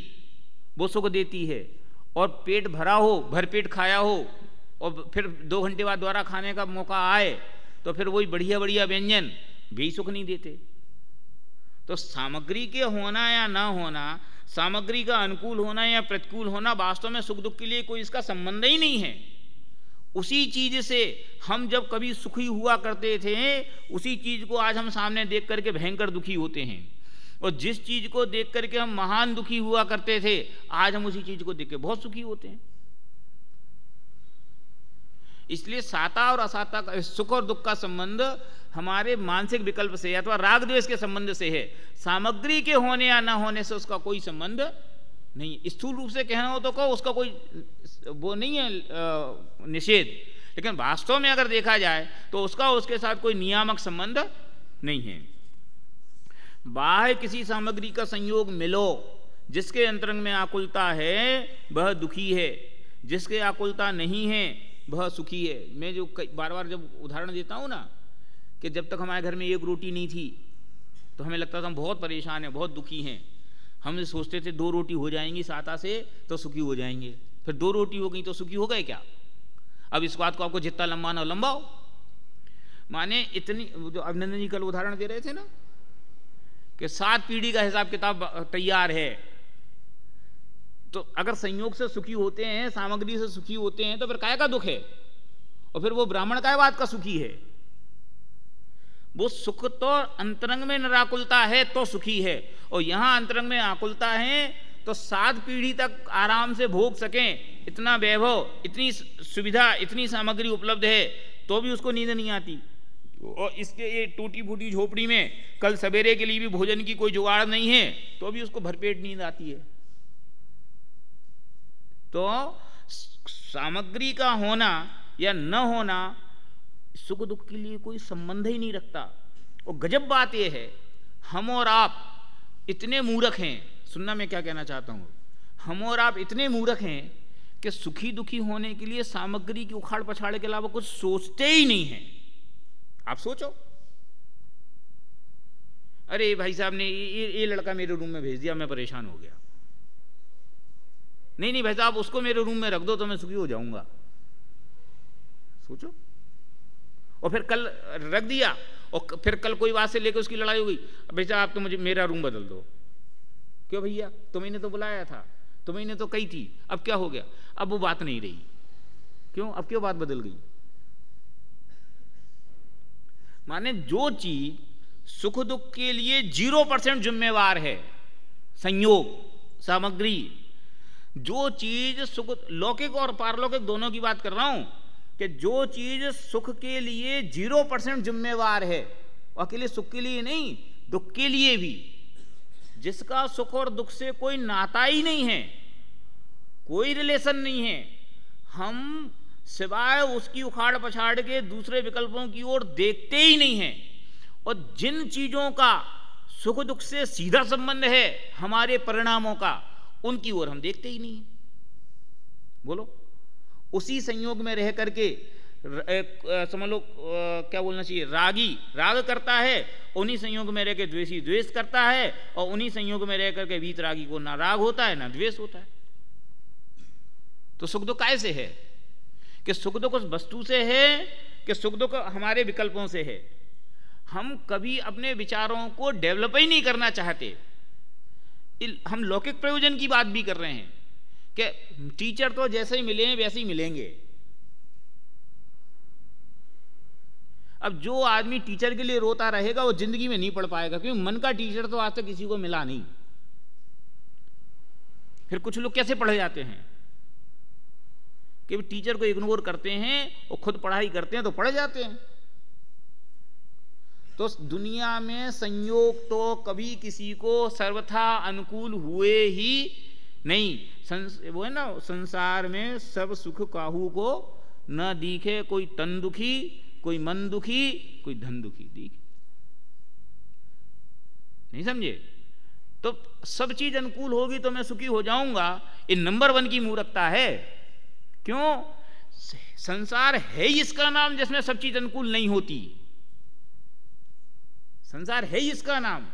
वो सुख देती है। और पेट भरा हो, भरपेट खाया हो और फिर 2 घंटे बाद दोबारा खाने का मौका आए तो फिर वही बढ़िया बढ़िया व्यंजन भी सुख नहीं देते। तो सामग्री के होना या ना होना, सामग्री का अनुकूल होना या प्रतिकूल होना वास्तव में सुख दुख के लिए कोई इसका संबंध ही नहीं है। उसी चीज से हम जब कभी सुखी हुआ करते थे, उसी चीज को आज हम सामने देख करके भयंकर दुखी होते हैं, और जिस चीज को देख करके हम महान दुखी हुआ करते थे आज हम उसी चीज को देख के बहुत सुखी होते हैं। इसलिए साता और असाता का, सुख और दुख का संबंध हमारे मानसिक विकल्प से अथवा राग द्वेष के संबंध से है। सामग्री के होने या ना होने से उसका कोई संबंध नहीं। स्थूल रूप से कहना हो तो कहो, उसका कोई वो नहीं है निषेध, लेकिन वास्तव में अगर देखा जाए तो उसका उसके साथ कोई नियामक संबंध नहीं है। बाह्य किसी सामग्री का संयोग मिलो, जिसके अंतरंग में आकुलता है वह दुखी है, जिसके आकुलता नहीं है वह सुखी है। मैं जो बार बार जब उदाहरण देता हूं ना कि जब तक हमारे घर में 1 रोटी नहीं थी तो हमें लगता था हम बहुत परेशान हैं, बहुत दुखी हैं। हम सोचते थे 2 रोटी हो जाएंगी साता से तो सुखी हो जाएंगे, फिर 2 रोटी हो गई तो सुखी हो गए क्या? अब इस बात को आपको जितना लंबाना लंबाओ। माने इतनी, जो अभिनंदन जी कल उदाहरण दे रहे थे ना कि 7 पीढ़ी का हिसाब किताब तैयार है, तो अगर संयोग से सुखी होते हैं, सामग्री से सुखी होते हैं, तो फिर काय का दुख है? और फिर वो ब्राह्मण काय बात का सुखी है? वो सुख तो अंतरंग में निराकुलता है तो सुखी है, और यहां अंतरंग में आकुलता है तो 7 पीढ़ी तक आराम से भोग सकें, इतना वैभव, इतनी सुविधा, इतनी सामग्री उपलब्ध है तो भी उसको नींद नहीं आती। और इसके ये टूटी फूटी झोपड़ी में कल सवेरे के लिए भी भोजन की कोई जुगाड़ नहीं है तो भी उसको भरपेट नींद आती है। तो सामग्री का होना या न होना सुख दुख के लिए कोई संबंध ही नहीं रखता। और गजब बात यह है, हम और आप इतने मूर्ख हैं, सुनना मैं क्या कहना चाहता हूं, हम और आप इतने मूर्ख हैं कि सुखी दुखी होने के लिए सामग्री की उखाड़ पछाड़ के अलावा कुछ सोचते ही नहीं हैं। आप सोचो, अरे भाई साहब ने ये लड़का मेरे रूम में भेज दिया, मैं परेशान हो गया। नहीं भाई साहब उसको मेरे रूम में रख दो तो मैं सुखी हो जाऊंगा। सोचो। और फिर कल रख दिया और फिर कल कोई बात से लेकर उसकी लड़ाई हो गई, भाई साहब आप तो मुझे मेरा रूम बदल दो। क्यों भैया, तुम्हें तो बुलाया था, तुम्हें तो कही थी, अब क्या हो गया? अब वो बात नहीं रही। क्यों? अब क्यों बात बदल गई? माने जो चीज सुख दुख के लिए 0% जिम्मेवार है, संयोग, सामग्री, जो चीज सुख, लौकिक और पारलौकिक दोनों की बात कर रहा हूं, कि जो चीज सुख के लिए 0% जिम्मेवार है अकेले सुख के लिए नहीं, दुख के लिए भी। जिसका सुख और दुख से कोई नाता ही नहीं है, कोई रिलेशन नहीं है, हम सिवाय उसकी उखाड़ पछाड़ के दूसरे विकल्पों की ओर देखते ही नहीं हैं। और जिन चीजों का सुख दुख से सीधा संबंध है हमारे परिणामों का, उनकी ओर हम देखते ही नहीं हैं। बोलो, उसी संयोग में रह करके समझ लो क्या बोलना चाहिए, रागी राग करता है, उन्हीं संयोग में रह के द्वेषी द्वेष करता है, और उन्हीं संयोग में रह करके वीतरागी को ना राग होता है ना द्वेष होता है। तो सुख दुख कैसे है? कि सुख दुख उस वस्तु से है कि सुख दुख हमारे विकल्पों से है। हम कभी अपने विचारों को डेवलप ही नहीं करना चाहते। हम लौकिक प्रयोजन की बात भी कर रहे हैं कि टीचर तो जैसे ही मिले वैसे ही मिलेंगे। अब जो आदमी टीचर के लिए रोता रहेगा वो जिंदगी में नहीं पढ़ पाएगा, क्योंकि मन का टीचर तो आज तक किसी को मिला नहीं। फिर कुछ लोग कैसे पढ़े जाते हैं कि टीचर को इग्नोर करते हैं और खुद पढ़ाई करते हैं तो पढ़ जाते हैं। तो दुनिया में संयोग तो कभी किसी को सर्वथा अनुकूल हुए ही नहीं। वो है ना, संसार में सब सुख काहू को न दिखे, कोई तन दुखी, कोई मन दुखी, कोई धन दुखी दिखे। नहीं समझे? तो सब चीज अनुकूल होगी तो मैं सुखी हो जाऊंगा, ये नंबर 1 की मूर्खता है। क्यों? संसार है इसका नाम जिसमें सब चीज अनुकूल नहीं होती। संसार है इसका नाम।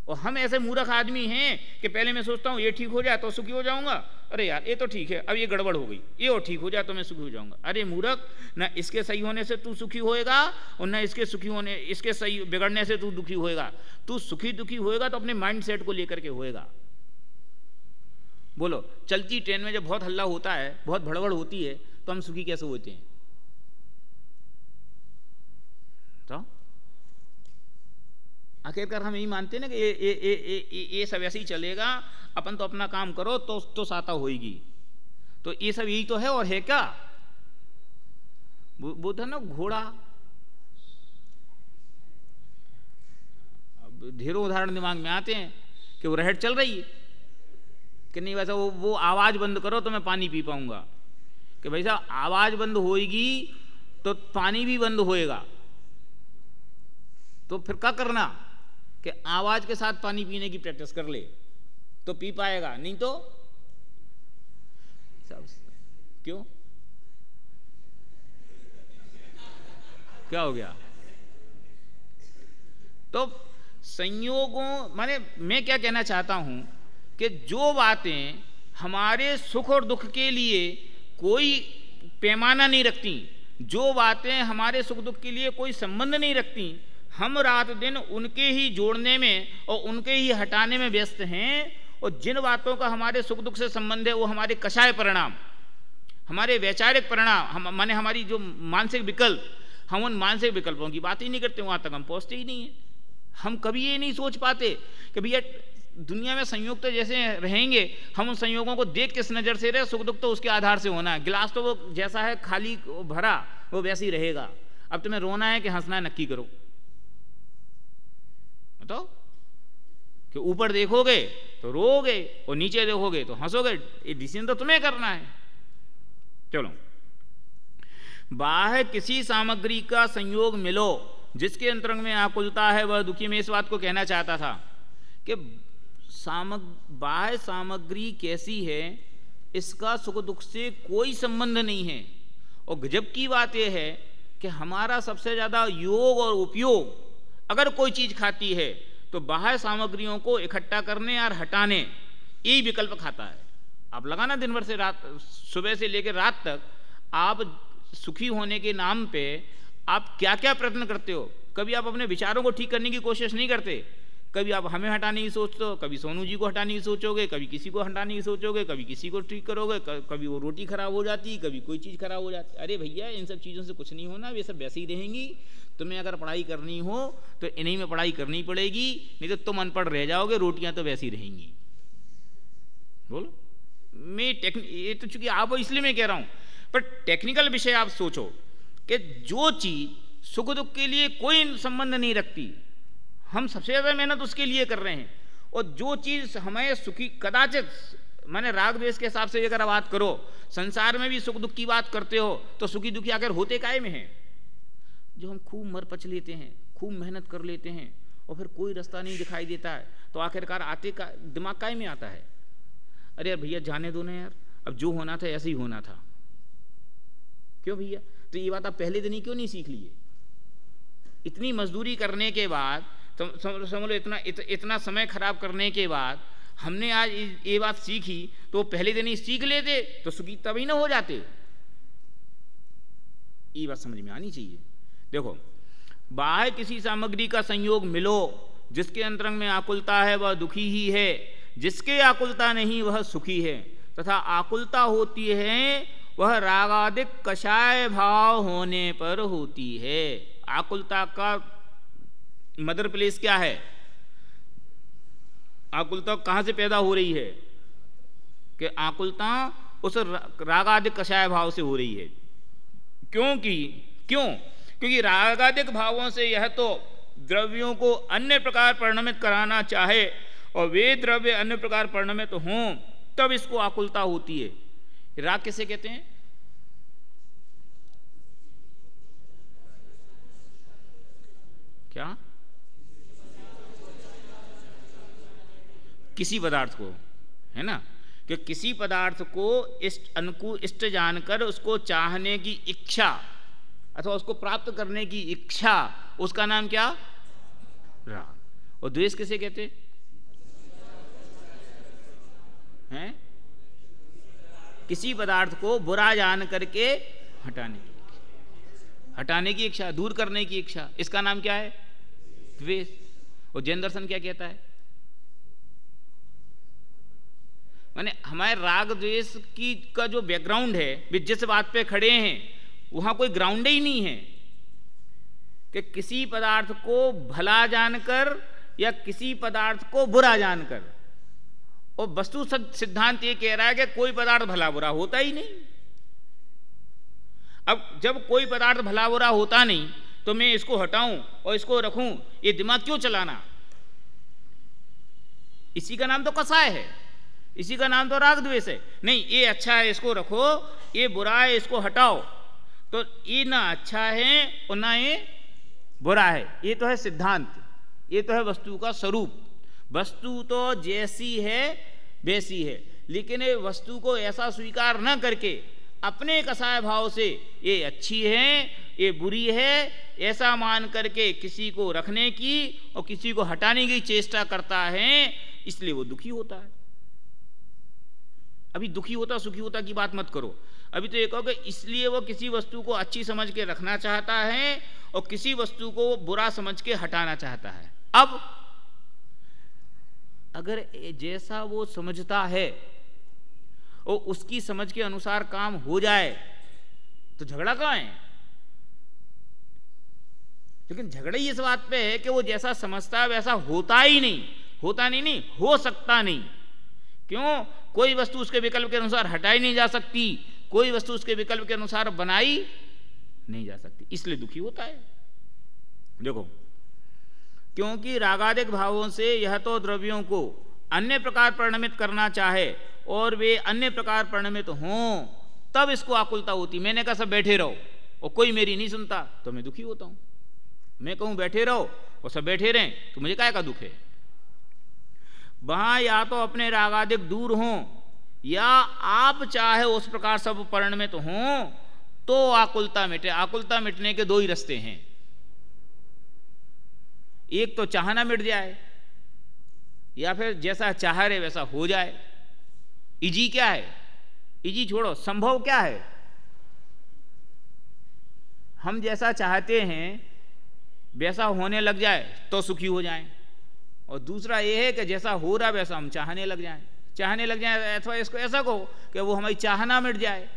और हम ऐसे मूर्ख आदमी हैं कि पहले मैं सोचता हूं ये ठीक हो जाए तो सुखी हो जाऊंगा, अरे यार ये तो ठीक है, अब ये गड़बड़ हो गई, ये और ठीक हो जाए तो मैं सुखी हो जाऊंगा। अरे मूर्ख, ना इसके सही होने से तू सुखी होएगा और ना इसके सही बिगड़ने से तू दुखी होएगा। तू सुखी दुखी होएगा तो अपने माइंड सेट को लेकर के होएगा। बोलो, चलती ट्रेन में जब बहुत हल्ला होता है, बहुत भड़बड़ होती है, तो हम सुखी कैसे होते हैं? तो आखिरकार हम यही मानते हैं ना कि ये सब ऐसे ही चलेगा, अपन तो अपना काम करो तो साता होएगी। तो ये सब यही तो है। और है क्या? वो था ना घोड़ा। अब ढेरों उदाहरण दिमाग में आते हैं कि वो रहट चल रही है कि नहीं, वैसा वो आवाज बंद करो तो मैं पानी पी पाऊंगा। कि भाई साहब आवाज बंद होएगी तो पानी भी बंद होएगा। तो फिर क्या करना कि आवाज के साथ पानी पीने की प्रैक्टिस कर ले तो पी पाएगा, नहीं तो क्यों? क्या हो गया? तो संयोगों माने मैं क्या कहना चाहता हूं कि जो बातें हमारे सुख और दुख के लिए कोई पैमाना नहीं रखती, जो बातें हमारे सुख दुख के लिए कोई संबंध नहीं रखती, हम रात दिन उनके ही जोड़ने में और उनके ही हटाने में व्यस्त हैं। और जिन बातों का हमारे सुख दुख से संबंध है वो हमारे कषाय परिणाम, हमारे वैचारिक परिणाम, माने हमारी जो मानसिक विकल्प, हम उन मानसिक विकल्पों की बात ही नहीं करते, वहां तक हम पहुंचते ही नहीं है। हम कभी ये नहीं सोच पाते कि भैया दुनिया में संयोग तो जैसे रहेंगे, हम उन संयोगों को देख किस नज़र से रहे, सुख दुख तो उसके आधार से होना है। गिलास तो वो जैसा है खाली भरा वो वैसे ही रहेगा। अब तुम्हें रोना है कि हंसना है, नक्की करो। तो कि ऊपर देखोगे तो रोओगे और नीचे देखोगे तो हंसोगे, ये डिसीजन तो तुम्हें करना है। चलो, बाह्य किसी सामग्री का संयोग मिलो जिसके अंतरंग में आकुलता है वह दुखी। में इस बात को कहना चाहता था कि बाह्य सामग्री कैसी है इसका सुख दुख से कोई संबंध नहीं है। और गजब की बात यह है कि हमारा सबसे ज्यादा योग और उपयोग अगर कोई चीज खाती है तो बाह्य सामग्रियों को इकट्ठा करने और हटाने यही विकल्प खाता है। आप लगाना दिन भर से रात, सुबह से लेकर रात तक आप सुखी होने के नाम पे आप क्या क्या प्रयत्न करते हो। कभी आप अपने विचारों को ठीक करने की कोशिश नहीं करते, कभी आप हमें हटाने की सोचते हो, कभी सोनू जी को हटाने की सोचोगे, कभी किसी को हटाने की सोचोगे, कभी किसी को ठीक करोगे, कभी वो रोटी खराब हो जाती, कभी कोई चीज़ खराब हो जाती। अरे भैया इन सब चीज़ों से कुछ नहीं होना, ये सब वैसे ही रहेंगी। तुम्हें अगर पढ़ाई करनी हो तो इन्हीं में पढ़ाई करनी पड़ेगी, नहीं तो तुम अनपढ़ रह जाओगे, रोटियां तो वैसी रहेंगी। बोलो, ये तो चूंकि आप इसलिए मैं कह रहा हूं, पर टेक्निकल विषय आप सोचो कि जो चीज सुख दुख के लिए कोई संबंध नहीं रखती, हम सबसे ज़्यादा मेहनत उसके लिए कर रहे हैं। और जो चीज़ हमें सुखी, कदाचित मैंने राग द्वेष के हिसाब से अगर बात करो, संसार में भी सुख दुख की बात करते हो तो सुखी दुखी आखिर होते काहे में हैं? जो हम खूब मर पच लेते हैं, खूब मेहनत कर लेते हैं और फिर कोई रास्ता नहीं दिखाई देता है, तो आखिरकार आते का दिमाग काहे में आता है? अरे यार भैया जाने दो ना यार, अब जो होना था ऐसे ही होना था। क्यों भैया? तो ये बात आप पहले दिन ही क्यों नहीं सीख लिए? इतनी मजदूरी करने के बाद, समझ लो इतना समय खराब करने के बाद हमने आज ये बात सीखी, तो पहले दिन ही सीख लेते तो सुखी तभी ना हो जाते। ये बात समझ में आनी चाहिए। देखो, बाह्य किसी सामग्री का संयोग मिलो, जिसके अंतरंग में आकुलता है वह दुखी ही है, जिसके आकुलता नहीं वह सुखी है। तथा आकुलता होती है वह रागादिक कषाय भाव होने पर होती है। आकुलता का मदर प्लेस क्या है? आकुलता कहाँ से पैदा हो रही है? कि आकुलता उस रागादिक कषाय भाव से हो रही है। क्योंकि रागादिक भावों से यह तो द्रव्यों को अन्य प्रकार परिणमित कराना चाहे और वे द्रव्य अन्य प्रकार परिणमित हों, तब इसको आकुलता होती है। राग किसे कहते हैं? क्या? किसी पदार्थ को, है ना, कि किसी पदार्थ को इष्ट जानकर उसको चाहने की इच्छा अथवा उसको प्राप्त करने की इच्छा, उसका नाम क्या? राग। और द्वेष किसे कहते हैं? किसी पदार्थ को बुरा जान करके हटाने की इच्छा, दूर करने की इच्छा, इसका नाम क्या है? द्वेष। और जैन दर्शन क्या कहता है? माने हमारे राग द्वेष की का जो बैकग्राउंड है, वे जिस बात पे खड़े हैं वहां कोई ग्राउंड ही नहीं है कि किसी पदार्थ को भला जानकर या किसी पदार्थ को बुरा जानकर। और वस्तु सिद्धांत ये कह रहा है कि कोई पदार्थ भला बुरा होता ही नहीं। अब जब कोई पदार्थ भला बुरा होता नहीं तो मैं इसको हटाऊं और इसको रखूं, ये दिमाग क्यों चलाना? इसी का नाम तो कसाय है, इसी का नाम तो राग द्वेष है। नहीं, ये अच्छा है इसको रखो, ये बुरा है इसको हटाओ, तो ये ना अच्छा है और ना ये बुरा है। ये तो है सिद्धांत, ये तो है वस्तु का स्वरूप। वस्तु तो जैसी है वैसी है, लेकिन ये वस्तु को ऐसा स्वीकार न करके अपने कसाय भाव से ये अच्छी है ये बुरी है ऐसा मान करके किसी को रखने की और किसी को हटाने की चेष्टा करता है, इसलिए वो दुखी होता है। अभी दुखी होता सुखी होता की बात मत करो, अभी तो ये कहो कि इसलिए वो किसी वस्तु को अच्छी समझ के रखना चाहता है और किसी वस्तु को बुरा समझ के हटाना चाहता है। अब अगर जैसा वो समझता है और उसकी समझ के अनुसार काम हो जाए तो झगड़ा कहाँ है? लेकिन झगड़ा ही इस बात पे है कि वो जैसा समझता है वैसा होता ही नहीं, होता नहीं हो सकता नहीं। क्यों? कोई वस्तु उसके विकल्प के अनुसार हटाई नहीं जा सकती, कोई वस्तु उसके विकल्प के अनुसार बनाई नहीं जा सकती, इसलिए दुखी होता है। देखो, क्योंकि रागादिक भावों से यह तो द्रव्यों को अन्य प्रकार परिणमित करना चाहे और वे अन्य प्रकार परिणमित हों, तब इसको आकुलता होती। मैंने कहा सब बैठे रहो और कोई मेरी नहीं सुनता तो मैं दुखी होता हूं। मैं कहूं बैठे रहो और सब बैठे रहें तो मुझे काय का दुख है? वहां या तो अपने रागादिक दूर हों या आप चाहे उस प्रकार सब परिणमित हों तो आकुलता मिटे। आकुलता मिटने के दो ही रास्ते हैं, एक तो चाहना मिट जाए या फिर जैसा चाह रहे वैसा हो जाए। इजी क्या है? इजी छोड़ो, संभव क्या है? हम जैसा चाहते हैं वैसा होने लग जाए तो सुखी हो जाएं, और दूसरा ये है कि जैसा हो रहा वैसा हम चाहने लग जाएं अथवा इसको ऐसा कहो कि वो हमारी चाहना मिट जाए।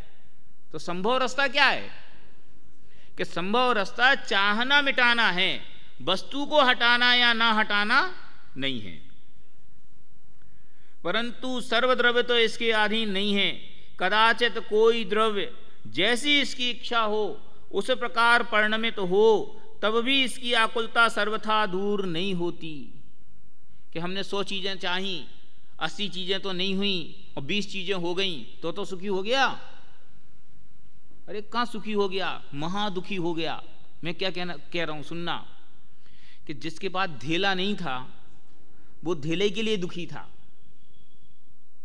तो संभव रास्ता क्या है? कि संभव रास्ता चाहना मिटाना है, वस्तु को हटाना या ना हटाना नहीं है। परंतु सर्वद्रव्य तो इसके अधीन नहीं है। कदाचित कोई द्रव्य जैसी इसकी इच्छा हो उस प्रकार परिणमित हो तब भी इसकी आकुलता सर्वथा दूर नहीं होती। कि हमने 100 चीज़ें चाही, 80 चीज़ें तो नहीं हुई और 20 चीज़ें हो गई तो सुखी हो गया? अरे कहाँ सुखी हो गया, महादुखी हो गया। मैं क्या कह रहा हूँ सुनना, कि जिसके पास धेला नहीं था वो धेले के लिए दुखी था,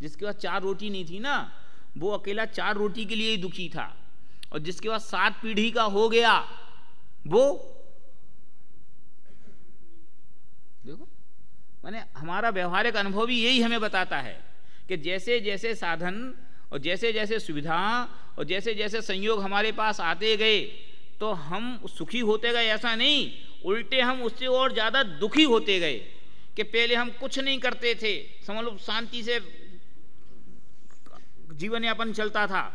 जिसके पास 4 रोटी नहीं थी ना वो अकेला 4 रोटी के लिए ही दुखी था, और जिसके पास 7 पीढ़ी का हो गया वो देखो, माने हमारा व्यवहारिक अनुभव भी यही हमें बताता है कि जैसे जैसे साधन और जैसे जैसे सुविधा और जैसे जैसे संयोग हमारे पास आते गए तो हम सुखी होते गए, ऐसा नहीं, उल्टे हम उससे और ज़्यादा दुखी होते गए। कि पहले हम कुछ नहीं करते थे, समझ लो शांति से जीवन यापन चलता था,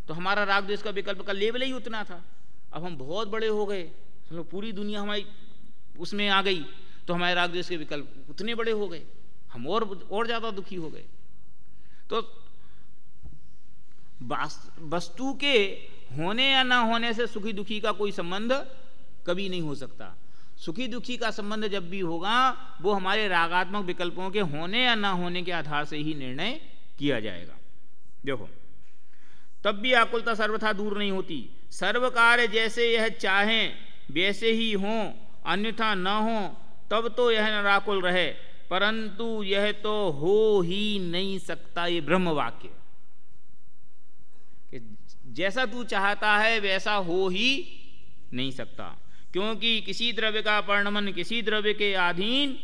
तो हमारा राग द्वेष का विकल्प का लेवल ही उतना था। अब हम बहुत बड़े हो गए, समझ लो पूरी दुनिया हमारी उसमें आ गई, तो हमारे राग द्वेष के विकल्प उतने बड़े हो गए, हम और ज़्यादा दुखी हो गए। तो वस्तु के होने या ना होने से सुखी दुखी का कोई संबंध कभी नहीं हो सकता। सुखी दुखी का संबंध जब भी होगा वो हमारे रागात्मक विकल्पों के होने या ना होने के आधार से ही निर्णय किया जाएगा। देखो, तब भी आकुलता सर्वथा दूर नहीं होती। सर्व कार्य जैसे यह चाहें वैसे ही हों, अन्यथा न हो तब तो यह निराकुल रहे, परंतु यह तो हो ही नहीं सकता। ये ब्रह्म वाक्य कि जैसा तू चाहता है वैसा हो ही नहीं सकता, क्योंकि किसी द्रव्य का परिणमन किसी द्रव्य के अधीन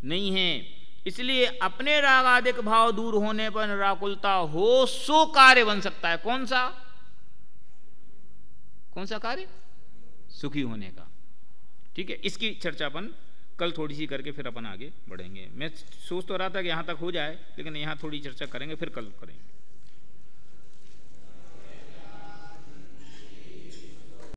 नहीं है। इसलिए अपने रागादिक भाव दूर होने पर निराकुलता हो सो कार्य बन सकता है। कौन सा कार्य? सुखी होने का। ठीक है, इसकी चर्चा अपन कल थोड़ी सी करके फिर अपन आगे बढ़ेंगे। मैं सोच तो रहा था कि यहाँ तक हो जाए, लेकिन यहाँ थोड़ी चर्चा करेंगे, फिर कल करेंगे।